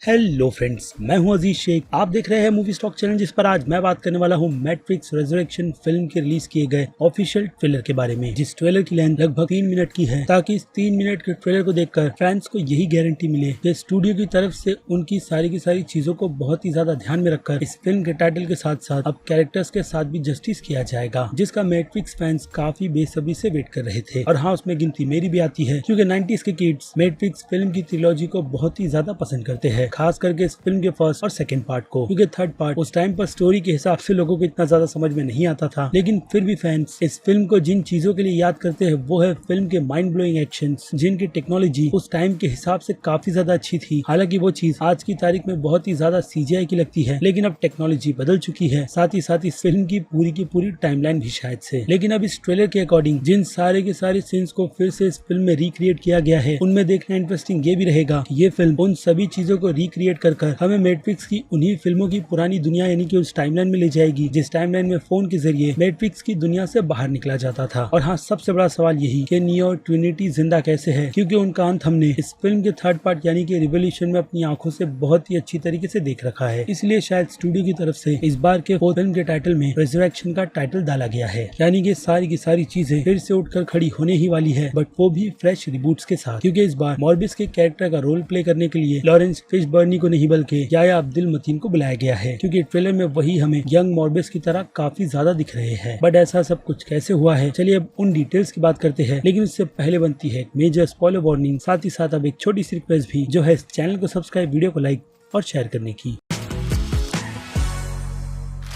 Hello friends, मैं हूं अजीज शेख। आप देख रहे हैं मूवी स्टॉक चैनल, जिस पर आज मैं बात करने वाला हूं मैट्रिक्स रेजरेक्शन फिल्म के रिलीज किए गए ऑफिशियल ट्रेलर के बारे में, जिस ट्रेलर की लेंथ लगभग 3 मिनट की है, ताकि इस 3 मिनट के ट्रेलर को देखकर फैंस को यही गारंटी मिले कि स्टूडियो की तरफ से उनकी सारी की सारी चीजों को बहुत ही ज्यादा ध्यान में रखकर इस फिल्म के टाइटल के साथ साथ अब कैरेक्टर्स के साथ भी जस्टिस किया जाएगा, जिसका मैट्रिक्स फैंस काफी बेसब्री से वेट कर रहे थे। और हाँ, उसमें गिनती मेरी भी आती है, क्योंकि 90s के किड्स मैट्रिक्स फिल्म की ट्रिलॉजी को बहुत ही ज्यादा पसंद करते हैं, खास करके फिल्म के फर्स्ट और सेकंड पार्ट को, क्योंकि थर्ड पार्ट उस टाइम पर स्टोरी के हिसाब से लोगों को इतना ज्यादा समझ में नहीं आता था। लेकिन फिर भी फैंस इस फिल्म को जिन चीजों के लिए याद करते हैं वो है फिल्म के माइंड ब्लोइंग एक्शंस, जिनकी टेक्नोलॉजी उस टाइम के हिसाब से काफी ज्यादा अच्छी थी। हालांकि वो चीज आज की तारीख में बहुत ही ज्यादा सीजीआई की लगती है, लेकिन अब टेक्नोलॉजी बदल चुकी है, साथ ही साथ इस फिल्म की पूरी टाइमलाइन भी शायद से। लेकिन अब इस ट्रेलर के अकॉर्डिंग जिन सारे के सारे सीन्स को फिर से इस फिल्म में रिक्रिएट किया गया है, उनमें देखना इंटरेस्टिंग ये भी रहेगा कि ये फिल्म उन सभी चीजों को रिक्रिएट कर हमें मैट्रिक्स की उन्हीं फिल्मों की पुरानी दुनिया यानी कि उस टाइमलाइन में ले जाएगी, जिस टाइमलाइन में फोन के जरिए मैट्रिक्स की दुनिया से बाहर निकला जाता था। और हाँ, सबसे बड़ा सवाल यही कि नियो और ट्रिनिटी जिंदा कैसे है, क्योंकि उनका अंत हमने इस फिल्म के थर्ड पार्ट यानी कि रिवोल्यूशन में अपनी आंखों से बहुत ही अच्छी तरीके से देख रखा है। इसलिए शायद स्टूडियो की तरफ से इस बार के फिल्म के टाइटल में रिजरेक्शन का टाइटल डाला गया है, यानी कि सारी की सारी चीजें फिर से उठकर खड़ी होने ही वाली है, बट वो भी फ्रेश रिबूट्स के साथ। क्योंकि इस बार मॉर्बिस के कैरेक्टर का रोल प्ले करने के लिए लॉरेंस फिशबर्नी को नहीं बल्कि याया अब्दुल मतीन को बुलाया गया है, क्योंकि ट्रेलर में वही हमें यंग मॉर्बिस की तरह काफी ज्यादा दिख रहे हैं। बट ऐसा सब कुछ कैसे हुआ है, चलिए अब उन डिटेल्स की बात करते हैं। लेकिन उससे पहले बनती है एक मेजर स्पॉइलर वार्निंग, साथ ही साथ अब एक छोटी सी रिक्वेस्ट भी, जो है इस चैनल को सब्सक्राइब, वीडियो को लाइक और शेयर करने की।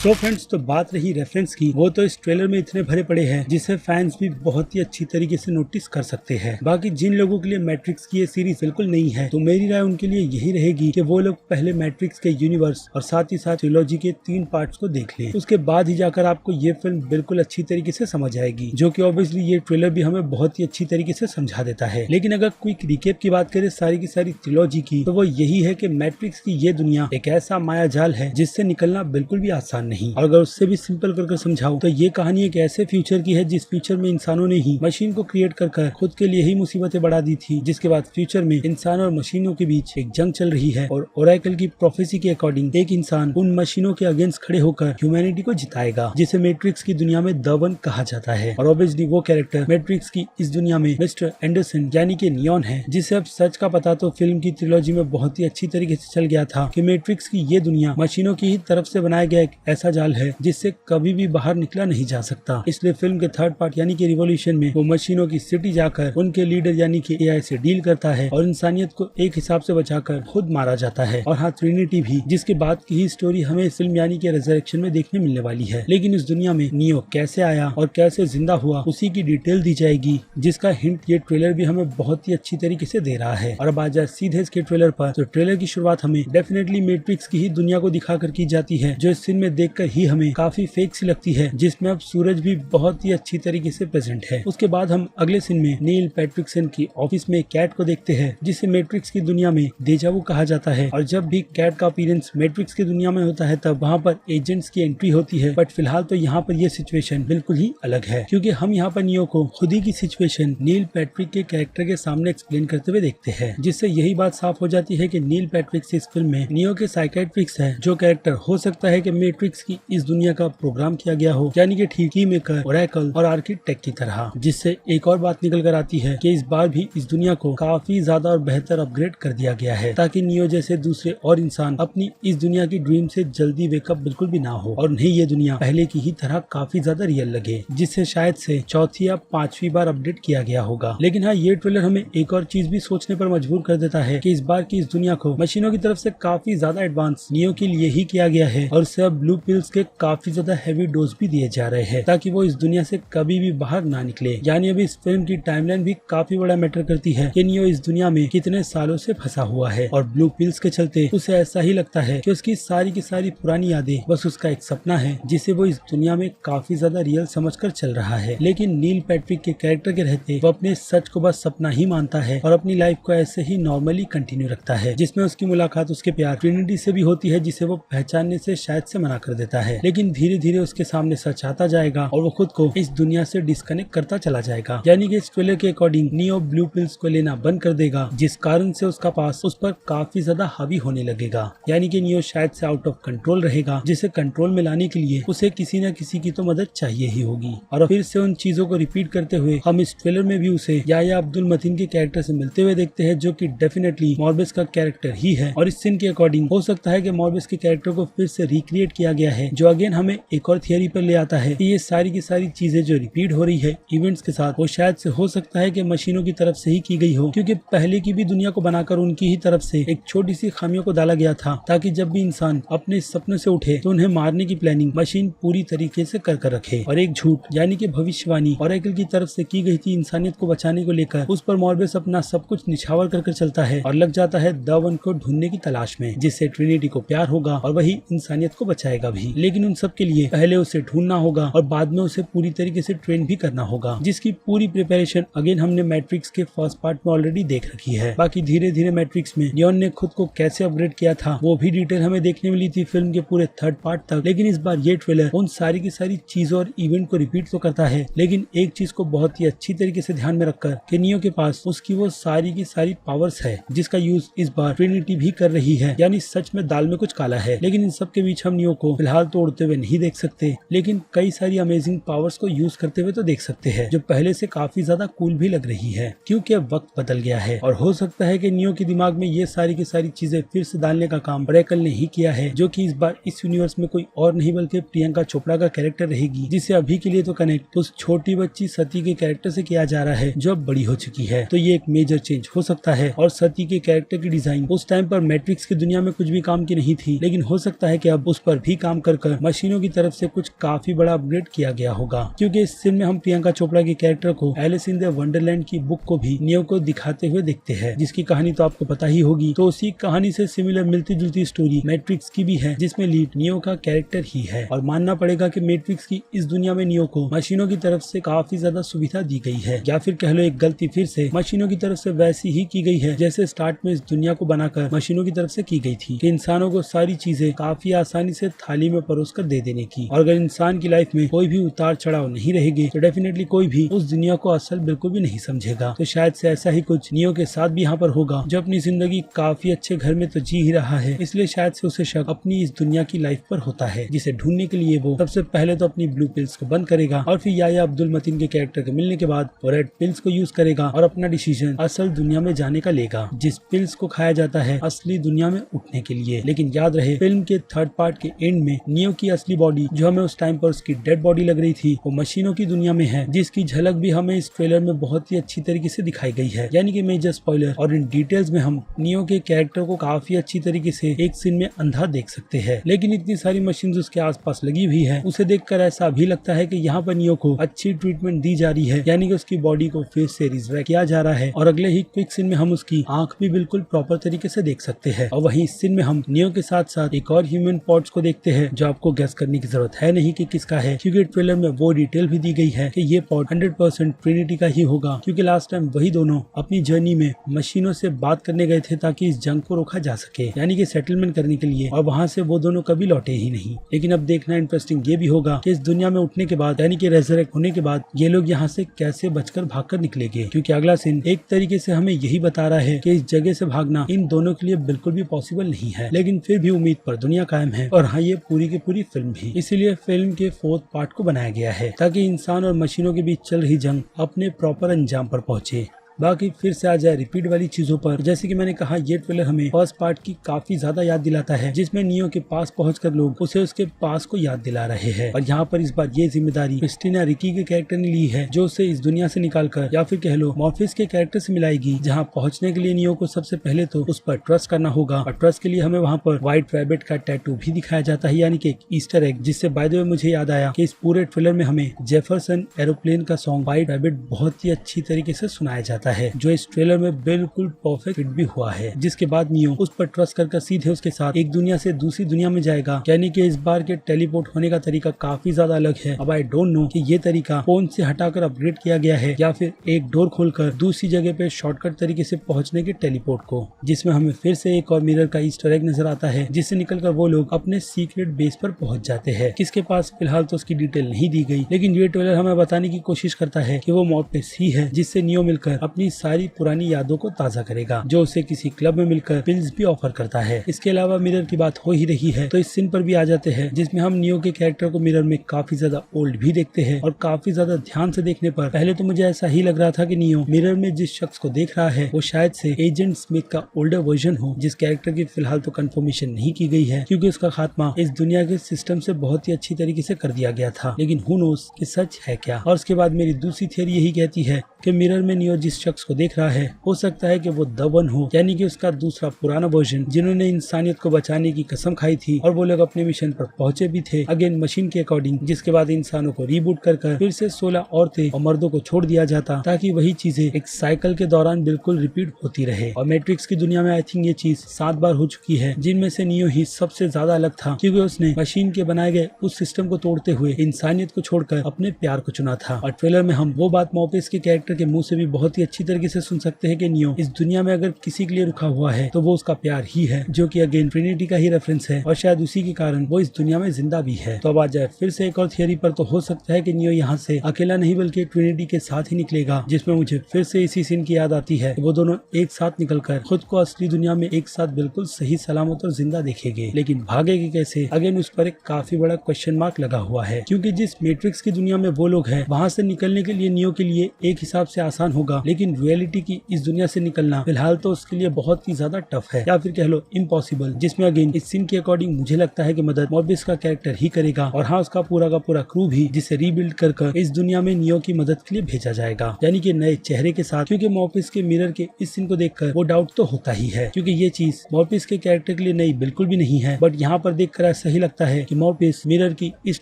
तो फ्रेंड्स, तो बात रही रेफरेंस की, वो तो इस ट्रेलर में इतने भरे पड़े हैं जिसे फैंस भी बहुत ही अच्छी तरीके से नोटिस कर सकते हैं। बाकी जिन लोगों के लिए मैट्रिक्स की ये सीरीज बिल्कुल नहीं है, तो मेरी राय उनके लिए यही रहेगी कि वो लोग पहले मैट्रिक्स के यूनिवर्स और साथ ही साथ ट्रिलॉजी के 3 पार्ट्स को देख लें, उसके बाद ही जाकर आपको ये फिल्म बिल्कुल अच्छी तरीके से समझ आएगी, जो कि ऑब्वियसली ये ट्रेलर भी हमें बहुत ही अच्छी तरीके से समझा देता है। लेकिन अगर क्विक रिकेप की बात करें सारी की सारी ट्रिलॉजी की, तो वो यही है कि मैट्रिक्स की ये दुनिया एक ऐसा माया जाल है जिससे निकलना बिल्कुल भी आसान नहीं। और अगर उससे भी सिंपल करके समझाऊं तो ये कहानी एक ऐसे फ्यूचर की है जिस फ्यूचर में इंसानों ने ही मशीन को क्रिएट कर खुद के लिए ही मुसीबतें बढ़ा दी थी, जिसके बाद फ्यूचर में इंसान और मशीनों के बीच एक जंग चल रही है, और ओरेकल की प्रोफेसी के अकॉर्डिंग एक इंसान उन मशीनों के अगेंस्ट खड़े होकर ह्यूमैनिटी को जिताएगा, जिसे मैट्रिक्स की दुनिया में द वन कहा जाता है। और ऑब्वियसली वो कैरेक्टर मैट्रिक्स की इस दुनिया में मिस्टर एंडरसन यानी कि नियॉन है, जिसे अब सच का पता तो फिल्म की ट्रिलॉजी में बहुत ही अच्छी तरीके से चल गया था कि मैट्रिक्स की ये दुनिया मशीनों की ही तरफ से बनाया गया एक ऐसा जाल है जिससे कभी भी बाहर निकला नहीं जा सकता। इसलिए फिल्म के थर्ड पार्ट यानी कि रिवॉल्यूशन में वो मशीनों की सिटी जाकर उनके लीडर यानी कि एआई से डील करता है और इंसानियत को एक हिसाब से बचाकर खुद मारा जाता है। और हाँ, ट्रिनिटी भी, जिसके बाद की ही स्टोरी हमें इस फिल्म यानी कि रिजरेक्शन में देखने मिलने वाली है। लेकिन इस दुनिया में नियो कैसे आया और कैसे जिंदा हुआ, उसी की डिटेल दी जाएगी, जिसका हिंट ये ट्रेलर भी हमें बहुत ही अच्छी तरीके से दे रहा है। और अब आ जाए सीधे इसके ट्रेलर पर, तो ट्रेलर की शुरुआत हमें डेफिनेटली मैट्रिक्स की ही दुनिया को दिखाकर की जाती है, जो इस सीन में देखकर ही हमें काफी फेक सी लगती है, जिसमें अब सूरज भी बहुत ही अच्छी तरीके से प्रेजेंट है। उसके बाद हम अगले सीन में नील पैट्रिकसन की ऑफिस में कैट को देखते हैं, जिसे मैट्रिक्स की दुनिया में डेजावू कहा जाता है। और जब भी कैट का अपीयरेंस मैट्रिक्स की दुनिया में होता है, तब वहाँ पर एजेंट्स की एंट्री होती है। बट फिलहाल तो यहाँ पर ये सिचुएशन बिल्कुल ही अलग है, क्योंकि हम यहाँ पर नियो को खुद ही की सिचुएशन नील पैट्रिक के कैरेक्टर के सामने एक्सप्लेन करते हुए देखते हैं, जिससे यही बात साफ हो जाती है कि नील पैट्रिक्स इस फिल्म में नियो के साइकियाट्रिस्ट है, जो कैरेक्टर हो सकता है कि मैट्रिक्स की इस दुनिया का प्रोग्राम किया गया हो, यानी कि ठीक ही मेकर, ओरेकल और आर्किटेक्ट की तरह। जिससे एक और बात निकल कर आती है कि इस बार भी इस दुनिया को काफी ज्यादा और बेहतर अपग्रेड कर दिया गया है, ताकि नियो जैसे दूसरे और इंसान अपनी इस दुनिया की ड्रीम से जल्दी वेकअप बिल्कुल भी ना हो, और नहीं ये दुनिया पहले की ही तरह काफी ज्यादा रियल लगे, जिससे शायद से चौथी या 5वीं बार अपडेट किया गया होगा। लेकिन हाँ, ये ट्रेलर हमें एक और चीज भी सोचने पर मजबूर कर देता है कि इस बार की इस दुनिया को मशीनों की तरफ से काफी ज्यादा एडवांस नियो के लिए ही किया गया है, और उससे अब ब्लू पिल्स के काफी ज्यादा हैवी डोज भी दिए जा रहे हैं, ताकि वो इस दुनिया से कभी भी बाहर ना निकले। यानी अभी इस फिल्म की टाइमलाइन भी काफी बड़ा मैटर करती है कि नियो इस दुनिया में कितने सालों से फंसा हुआ है, और ब्लू पिल्स के चलते उसे ऐसा ही लगता है कि उसकी सारी की सारी पुरानी यादें बस उसका एक सपना है, जिसे वो इस दुनिया में काफी ज्यादा रियल समझकर चल रहा है। लेकिन नील पैट्रिक के कैरेक्टर के रहते वो अपने सच को बस सपना ही मानता है और अपनी लाइफ को ऐसे ही नॉर्मली कंटिन्यू रखता है, जिसमें उसकी मुलाकात उसके प्यार ट्रिनिटी से भी होती है, जिसे वो पहचानने से शायद से मना कर कर देता है, लेकिन धीरे धीरे उसके सामने सच आता जाएगा और वो खुद को इस दुनिया से डिस्कनेक्ट करता चला जाएगा। यानी कि इस ट्रेलर के अकॉर्डिंग नियो ब्लू पिल्स को लेना बंद कर देगा, जिस कारण से उसका पास उस पर काफी ज्यादा हावी होने लगेगा। यानी कि नियो शायद से आउट ऑफ कंट्रोल रहेगा, जिसे कंट्रोल में लाने के लिए उसे किसी न किसी की तो मदद चाहिए ही होगी। और फिर से उन चीजों को रिपीट करते हुए हम इस ट्रेलर में भी उसे याया अब्दुल मतीन के कैरेक्टर से मिलते हुए देखते हैं, जो कि डेफिनेटली मॉर्बिस का कैरेक्टर ही है। और इस सीन के अकॉर्डिंग हो सकता है कि मॉर्बिस के कैरेक्टर को फिर से रिक्रिएट किया गया है, जो अगेन हमें एक और थियरी पर ले आता है कि ये सारी की सारी चीजें जो रिपीट हो रही है इवेंट्स के साथ, वो शायद से हो सकता है कि मशीनों की तरफ से ही की गई हो, क्योंकि पहले की भी दुनिया को बनाकर उनकी ही तरफ से एक छोटी सी खामियों को डाला गया था, ताकि जब भी इंसान अपने सपनों से उठे तो उन्हें मारने की प्लानिंग मशीन पूरी तरीके से कर रखे। और एक झूठ यानी कि भविष्यवाणी ऑरेकल की तरफ से की गई थी इंसानियत को बचाने को लेकर, उस पर मॉर्बिस अपना सब कुछ निछावर कर चलता है और लग जाता है द वन को ढूंढने की तलाश में, जिससे ट्रिनिटी को प्यार होगा और वही इंसानियत को बचाएगा भी। लेकिन उन सब के लिए पहले उसे ढूंढना होगा और बाद में उसे पूरी तरीके से ट्रेन भी करना होगा, जिसकी पूरी प्रिपरेशन अगेन हमने मैट्रिक्स के फर्स्ट पार्ट में ऑलरेडी देख रखी है। बाकी धीरे धीरे मैट्रिक्स में नियोन ने खुद को कैसे अपग्रेड किया था वो भी डिटेल हमें देखने मिली थी फिल्म के पूरे थर्ड पार्ट तक। लेकिन इस बार ये ट्रेलर उन सारी की सारी चीजों और इवेंट को रिपीट तो करता है, लेकिन एक चीज को बहुत ही अच्छी तरीके से ध्यान में रखकर कि नियो के पास उसकी वो सारी की सारी पावर्स है, जिसका यूज इस बार ट्रिनिटी भी कर रही है। यानी सच में दाल में कुछ काला है। लेकिन इन सब के बीच हम नियो को फिलहाल तो उड़ते हुए नहीं देख सकते, लेकिन कई सारी अमेजिंग पावर्स को यूज करते हुए तो देख सकते हैं, जो पहले से काफी ज्यादा कूल भी लग रही है, क्योंकि अब वक्त बदल गया है। और हो सकता है कि नियो के दिमाग में ये सारी की सारी चीजें फिर से डालने का काम ऑरेकल ने ही किया है, जो कि इस बार इस यूनिवर्स में कोई और नहीं बल्कि प्रियंका चोपड़ा का कैरेक्टर रहेगी, जिसे अभी के लिए तो कनेक्ट उस छोटी बच्ची सती के कैरेक्टर से किया जा रहा है, जो अब बड़ी हो चुकी है। तो ये एक मेजर चेंज हो सकता है। और सती के कैरेक्टर की डिजाइन उस टाइम पर मैट्रिक्स की दुनिया में कुछ भी काम की नहीं थी, लेकिन हो सकता है कि अब उस पर भी काम कर मशीनों की तरफ से कुछ काफी बड़ा अपग्रेड किया गया होगा, क्योंकि इस सीन में हम प्रियंका चोपड़ा के कैरेक्टर को एलिस इन द वंडरलैंड की बुक को भी नियो को दिखाते हुए देखते हैं, जिसकी कहानी तो आपको पता ही होगी। तो उसी कहानी से सिमिलर मिलती जुलती स्टोरी मैट्रिक्स की भी है, जिसमें लीड नियो का कैरेक्टर ही है। और मानना पड़ेगा कि मैट्रिक्स की इस दुनिया में नियो को मशीनों की तरफ से काफी ज्यादा सुविधा दी गई है, या फिर कह लो एक गलती फिर से मशीनों की तरफ से वैसी ही की गई है जैसे स्टार्ट में इस दुनिया को बनाकर मशीनों की तरफ से की गई थी, कि इंसानों को सारी चीजें काफी आसानी से थाली में परोस कर दे देने की। और अगर इंसान की लाइफ में कोई भी उतार चढ़ाव नहीं रहेगी तो डेफिनेटली कोई भी उस दुनिया को असल बिल्कुल भी नहीं समझेगा। तो शायद से ऐसा ही कुछ नियो के साथ भी यहाँ पर होगा, जो अपनी जिंदगी काफी अच्छे घर में तो जी ही रहा है, इसलिए शायद से उसे शक अपनी इस दुनिया की लाइफ पर होता है, जिसे ढूंढने के लिए वो सबसे पहले तो अपनी ब्लू पिल्स को बंद करेगा और फिर याया अब्दुल मतीन के कैरेक्टर के मिलने के बाद वो रेड पिल्स को यूज करेगा और अपना डिसीजन असल दुनिया में जाने का लेगा, जिस पिल्स को खाया जाता है असली दुनिया में उठने के लिए। लेकिन याद रहे फिल्म के थर्ड पार्ट के एंड में नियो की असली बॉडी, जो हमें उस टाइम पर उसकी डेड बॉडी लग रही थी, वो मशीनों की दुनिया में है, जिसकी झलक भी हमें इस ट्रेलर में बहुत ही अच्छी तरीके से दिखाई गई है। यानी कि मेजर स्पॉइलर और इन डिटेल्स में हम नियो के कैरेक्टर को काफी अच्छी तरीके से एक सीन में अंधा देख सकते हैं। लेकिन इतनी सारी मशीन उसके आसपास लगी हुई है, उसे देखकर ऐसा भी लगता है कि यहाँ पर नियो को अच्छी ट्रीटमेंट दी जा रही है, यानी कि उसकी बॉडी को फिर से रिजरेक्ट किया जा रहा है। और अगले ही क्विक सीन में हम उसकी आंख भी बिल्कुल प्रॉपर तरीके से देख सकते हैं। और वहीं इस सीन में हम नियो के साथ साथ एक और ह्यूमन पॉड्स को देखते हैं, जो आपको गेस करने की जरूरत है नहीं कि किसका है, क्योंकि ट्रेलर में वो डिटेल भी दी गई है कि ये पॉड 100% ट्रिनिटी का ही होगा, क्योंकि लास्ट टाइम वही दोनों अपनी जर्नी में मशीनों से बात करने गए थे ताकि इस जंग को रोका जा सके, यानी कि सेटलमेंट करने के लिए, और वहां से वो दोनों कभी लौटे ही नहीं। लेकिन अब देखना इंटरेस्टिंग ये भी होगा कि इस दुनिया में उठने के बाद, यानी कि रेजरेक्ट होने के बाद, ये लोग यहाँ से कैसे बचकर भागकर निकलेंगे, क्योंकि अगला सीन एक तरीके से हमें यही बता रहा है कि इस जगह से भागना इन दोनों के लिए बिल्कुल भी पॉसिबल नहीं है। लेकिन फिर भी उम्मीद पर दुनिया कायम है, और हाँ, ये पूरी की पूरी फिल्म भी इसीलिए फिल्म के फोर्थ पार्ट को बनाया गया है, ताकि इंसान और मशीनों के बीच चल रही जंग अपने प्रॉपर अंजाम पर पहुंचे। बाकी फिर से आ जाए रिपीट वाली चीजों पर, जैसे कि मैंने कहा ये ट्रेलर हमें फर्स्ट पार्ट की काफी ज्यादा याद दिलाता है, जिसमें नियो के पास पहुंचकर लोग उसे उसके पास को याद दिला रहे हैं। और यहाँ पर इस बार ये जिम्मेदारी क्रिस्टीना रिकी के कैरेक्टर ने ली है, जो उसे इस दुनिया से निकालकर, या फिर कह लो मॉर्फिस के कैरेक्टर से मिलाएगी, जहाँ पहुंचने के लिए नियो को सबसे पहले तो उस पर ट्रस्ट करना होगा। और ट्रस्ट के लिए हमें वहाँ पर व्हाइट रैबिट का टैटू भी दिखाया जाता है, यानी कि एक ईस्टर एग, जिससे बाय द वे मुझे याद आया कि इस पूरे ट्रेलर में हमें जेफरसन एरोप्लेन का सॉन्ग व्हाइट रैबिट बहुत ही अच्छी तरीके से सुनाया जाता जाता है, जो इस ट्रेलर में बिल्कुल परफेक्ट फिट भी हुआ है। जिसके बाद नियो उस पर ट्रस्ट कर सीधे उसके साथ एक दुनिया से दूसरी दुनिया में जाएगा, यानी कि इस बार के टेलीपोर्ट होने का तरीका काफी ज्यादा अलग है। अब आई डोंट नो कि ये तरीका फोन से हटाकर अपग्रेड किया गया है या फिर एक डोर खोलकर दूसरी जगह पे शॉर्टकट तरीके से पहुंचने के टेलीपोर्ट को, जिसमें हमें फिर से एक और मिरर का ईस्टर एग नजर आता है, जिससे निकलकर वो लोग अपने सीक्रेट बेस पर पहुंच जाते हैं। किसके पास फिलहाल तो उसकी डिटेल नहीं दी गई, लेकिन ये ट्रेलर हमें बताने की कोशिश करता है कि वो मॉर्फेस ही है जिससे नियो मिलकर अपनी सारी पुरानी यादों को ताजा करेगा, जो उसे किसी क्लब में मिलकर पिल्स भी ऑफर करता है। इसके अलावा मिरर की बात हो ही रही है तो इस सीन पर भी आ जाते हैं जिसमें हम नियो के कैरेक्टर को मिरर में काफी ज्यादा ओल्ड भी देखते हैं। और काफी ज्यादा ध्यान से देखने पर पहले तो मुझे ऐसा ही लग रहा था कि नियो मिरर में जिस शख्स को देख रहा है वो शायद से एजेंट स्मिथ का ओल्डर वर्जन हो, जिस कैरेक्टर की फिलहाल तो कंफर्मेशन नहीं की गई है क्योंकि उसका खात्मा इस दुनिया के सिस्टम से बहुत ही अच्छी तरीके से कर दिया गया था। लेकिन हु नोस कि सच है क्या। और उसके बाद मेरी दूसरी थियरी यही कहती है कि मिरर में नियो जिस शख्स को देख रहा है हो सकता है कि वो द वन हो, यानी कि उसका दूसरा पुराना वर्जन जिन्होंने इंसानियत को बचाने की कसम खाई थी और वो लोग अपने मिशन पर पहुंचे भी थे अगेन मशीन के अकॉर्डिंग, जिसके बाद इंसानों को रीबूट कर फिर से 16 औरतें और मर्दों को छोड़ दिया जाता ताकि वही चीजें एक साइकिल के दौरान बिल्कुल रिपीट होती रहे। और मैट्रिक्स की दुनिया में आई थिंक ये चीज 7 बार हो चुकी है, जिनमें से नियो ही सबसे ज्यादा अलग था क्योंकि उसने मशीन के बनाए गए उस सिस्टम को तोड़ते हुए इंसानियत को छोड़कर अपने प्यार को चुना था। और ट्रेलर में हम वो बात मॉर्फेस के कैरेक्टर के मुंह से भी बहुत ही अच्छी तरीके से सुन सकते हैं कि नियो इस दुनिया में अगर किसी के लिए रुका हुआ है तो वो उसका प्यार ही है, जो कि अगेन ट्रिनिटी का ही रेफरेंस है और शायद उसी के कारण वो इस दुनिया में जिंदा भी है। तो अब आ जाए फिर से एक और थियरी पर, तो हो सकता है कि नियो यहाँ से अकेला नहीं बल्कि ट्रिनिटी के साथ ही निकलेगा, जिसमें मुझे फिर से इसी सीन की याद आती है। वो दोनों एक साथ निकलकर खुद को असली दुनिया में एक साथ बिल्कुल सही सलामत और जिंदा देखेंगे, लेकिन भागेगी कैसे, अगेन उस पर एक काफी बड़ा क्वेश्चन मार्क लगा हुआ है। क्योंकि जिस मैट्रिक्स की दुनिया में वो लोग हैं वहाँ से निकलने के लिए नियो के लिए एक हिसाब से आसान होगा, लेकिन रियलिटी की इस दुनिया से निकलना फिलहाल तो उसके लिए बहुत ही ज्यादा टफ है या फिर कह लो इम्पॉसिबल, जिसमें अगेन इस सीन के अकॉर्डिंग मुझे लगता है कि मदद मॉर्फेस का कैरेक्टर ही करेगा और हाँ उसका पूरा का पूरा क्रू भी, जिसे रीबिल्ड कर इस दुनिया में नियो की मदद के लिए भेजा जाएगा, यानी कि नए चेहरे के साथ। क्योंकि मॉर्फेस के मिरर के इस सीन को देखकर वो डाउट तो होता ही है क्योंकि ये चीज मॉर्फेस के कैरेक्टर के लिए नई बिल्कुल भी नहीं है, बट यहाँ पर देखकर ऐसा ही लगता है कि मॉर्फेस मिरर की इस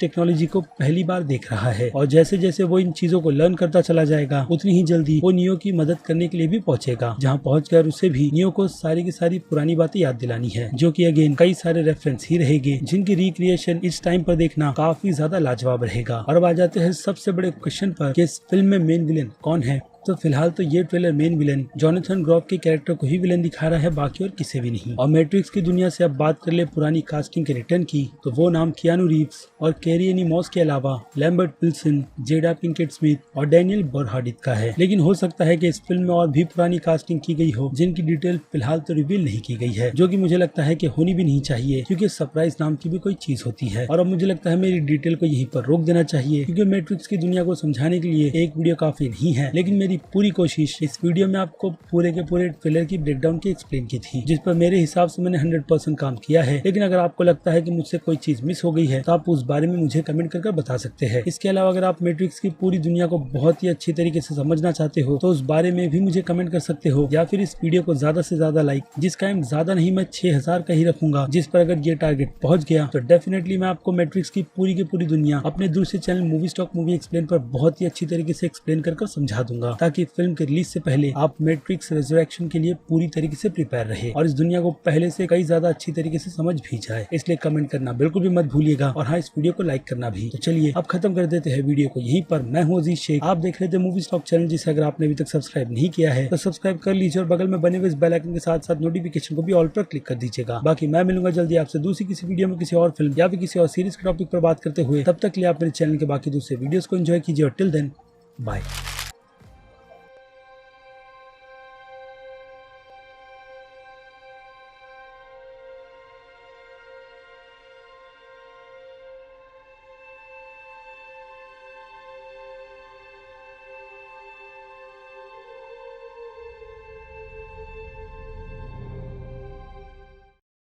टेक्नोलॉजी को पहली बार देख रहा है और जैसे जैसे वो इन चीजों को लर्न करता चला जाएगा उतनी ही जल्दी वो नियो की मदद करने के लिए भी पहुंचेगा, जहाँ पहुंचकर उसे भी नियो को सारी की सारी पुरानी बातें याद दिलानी है, जो कि अगेन कई सारे रेफरेंस ही रहेंगे जिनकी रिक्रिएशन इस टाइम पर देखना काफी ज्यादा लाजवाब रहेगा। और अब आ जाते हैं सबसे बड़े क्वेश्चन पर कि इस फिल्म में मेन विलेन कौन है। तो फिलहाल तो ये trailer main villain Jonathan Grove के कैरेक्टर को ही विलेन दिखा रहा है, बाकी और किसी भी नहीं। और मैट्रिक्स की दुनिया से अब बात कर ले पुरानी कास्टिंग के रिटर्न की, तो वो नाम कियानू रीव्स और कैरी एनी मॉस के अलावा लैम्बर्ट विल्सन, जेडा पिंकेट स्मिथ और डैनियल बरहाडित का है। लेकिन हो सकता है कि इस फिल्म में और भी पुरानी कास्टिंग की गई हो जिनकी डिटेल फिलहाल तो रिवील नहीं की गई है, जो कि मुझे लगता है कि होनी भी नहीं चाहिए क्योंकि सरप्राइज नाम की भी कोई चीज होती है। और अब मुझे लगता है मेरी डिटेल को यहीं पर रोक देना चाहिए क्योंकि मैट्रिक्स की दुनिया को समझाने के लिए एक वीडियो काफी नहीं है, लेकिन मेरी पूरी कोशिश इस वीडियो में आपको पूरे के पूरे ट्रेलर की ब्रेकडाउन की एक्सप्लेन की थी, जिस पर मेरे हिसाब से मैंने 100% काम किया है। लेकिन अगर आपको लगता है कि मुझसे कोई चीज मिस हो गई है तो आप उस बारे में मुझे कमेंट करके बता सकते हैं। इसके अलावा अगर आप मैट्रिक्स की पूरी दुनिया को बहुत ही अच्छी तरीके से समझना चाहते हो तो उस बारे में भी मुझे कमेंट कर सकते हो, या फिर इस वीडियो को ज्यादा से ज्यादा लाइक, जिसका एम ज्यादा नहीं मैं 6000 का ही रखूंगा, जिस पर अगर ये टारगेट पहुंच गया तो डेफिनेटली मैं आपको मैट्रिक्स की पूरी दुनिया अपने दूसरे channel movie stock movie explain पर बहुत ही अच्छी तरीके से एक्सप्लेन कर समझा दूंगा, ताकि फिल्म के रिलीज से पहले आप मैट्रिक्स रेजरेक्शन के लिए पूरी तरीके से प्रिपेयर रहे और इस दुनिया को पहले से कई ज्यादा अच्छी तरीके से समझ भी जाए। इसलिए कमेंट करना बिल्कुल भी मत भूलिएगा और हाँ, इस वीडियो को लाइक करना भी। तो चलिए अब खत्म कर देते हैं वीडियो को यहीं पर। मैं हूँ अजीज शेख, आप देख रहे थे मूवी स्टॉक चैनल, जिसे अगर आपने अभी तक सब्सक्राइब नहीं किया है तो सब्सक्राइब कर लीजिए और बगल में बने हुए इस बेल आइकन के साथ साथ नोटिफिकेशन को भी ऑल पर क्लिक कर दीजिएगा। बाकी मैं मिलूंगा जल्दी आपसे दूसरी किसी वीडियो में किसी और फिल्म या फिर किसी और सीरीज के टॉपिक पर बात करते हुए। तब तक के लिए आप मेरे चैनल के बाकी दूसरे वीडियोस को एंजॉय कीजिए और टिल देन बाय।